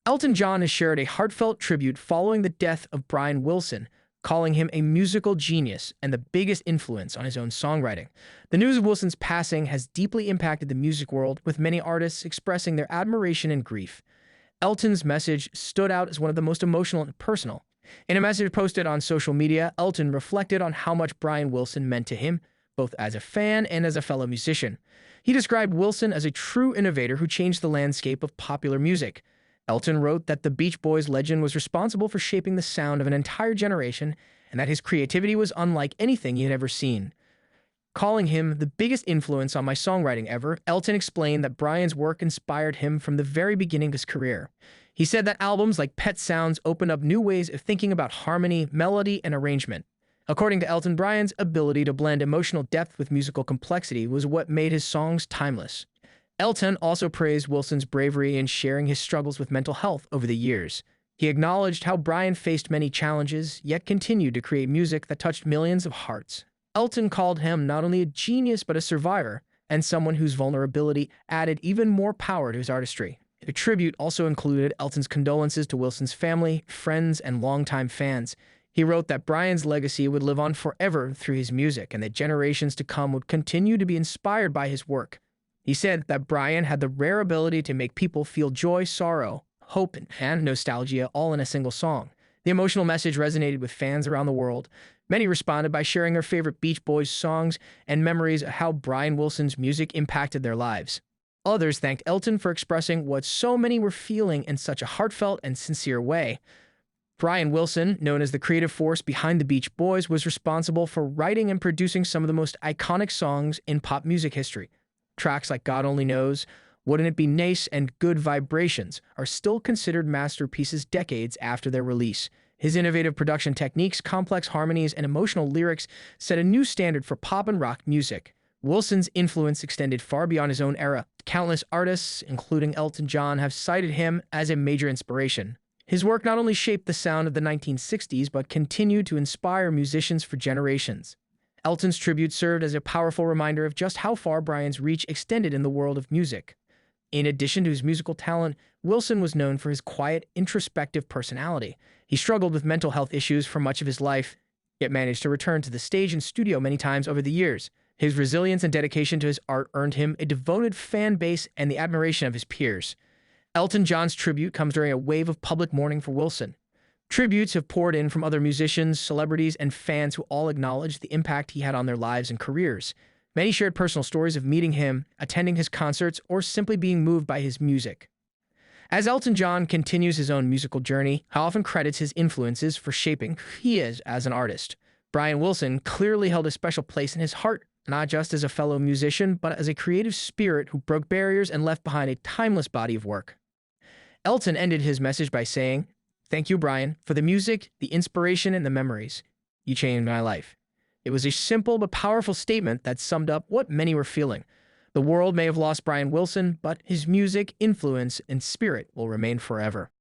Elton John has shared a heartfelt tribute following the death of Brian Wilson, calling him a musical genius and the biggest influence on his own songwriting. The news of Wilson's passing has deeply impacted the music world, with many artists expressing their admiration and grief. Elton's message stood out as one of the most emotional and personal. In a message posted on social media, Elton reflected on how much Brian Wilson meant to him, both as a fan and as a fellow musician. He described Wilson as a true innovator who changed the landscape of popular music. Elton wrote that the Beach Boys legend was responsible for shaping the sound of an entire generation and that his creativity was unlike anything he had ever seen. Calling him the biggest influence on my songwriting ever, Elton explained that Brian's work inspired him from the very beginning of his career. He said that albums like Pet Sounds opened up new ways of thinking about harmony, melody, and arrangement. According to Elton, Brian's ability to blend emotional depth with musical complexity was what made his songs timeless. Elton also praised Wilson's bravery in sharing his struggles with mental health over the years. He acknowledged how Brian faced many challenges, yet continued to create music that touched millions of hearts. Elton called him not only a genius but a survivor, and someone whose vulnerability added even more power to his artistry. The tribute also included Elton's condolences to Wilson's family, friends, and longtime fans. He wrote that Brian's legacy would live on forever through his music, and that generations to come would continue to be inspired by his work. He said that Brian had the rare ability to make people feel joy, sorrow, hope, and nostalgia all in a single song. The emotional message resonated with fans around the world. Many responded by sharing their favorite Beach Boys songs and memories of how Brian Wilson's music impacted their lives. Others thanked Elton for expressing what so many were feeling in such a heartfelt and sincere way. Brian Wilson, known as the creative force behind the Beach Boys, was responsible for writing and producing some of the most iconic songs in pop music history. Tracks like God Only Knows, Wouldn't It Be Nice, and Good Vibrations are still considered masterpieces decades after their release. His innovative production techniques, complex harmonies, and emotional lyrics set a new standard for pop and rock music. Wilson's influence extended far beyond his own era. Countless artists, including Elton John, have cited him as a major inspiration. His work not only shaped the sound of the 1960s, but continued to inspire musicians for generations. Elton's tribute served as a powerful reminder of just how far Brian's reach extended in the world of music. In addition to his musical talent, Wilson was known for his quiet, introspective personality. He struggled with mental health issues for much of his life, yet managed to return to the stage and studio many times over the years. His resilience and dedication to his art earned him a devoted fan base and the admiration of his peers. Elton John's tribute comes during a wave of public mourning for Wilson. Tributes have poured in from other musicians, celebrities, and fans who all acknowledge the impact he had on their lives and careers. Many shared personal stories of meeting him, attending his concerts, or simply being moved by his music. As Elton John continues his own musical journey, he often credits his influences for shaping who he is as an artist. Brian Wilson clearly held a special place in his heart, not just as a fellow musician, but as a creative spirit who broke barriers and left behind a timeless body of work. Elton ended his message by saying, "Thank you, Brian, for the music, the inspiration, and the memories. You changed my life." It was a simple but powerful statement that summed up what many were feeling. The world may have lost Brian Wilson, but his music, influence, and spirit will remain forever.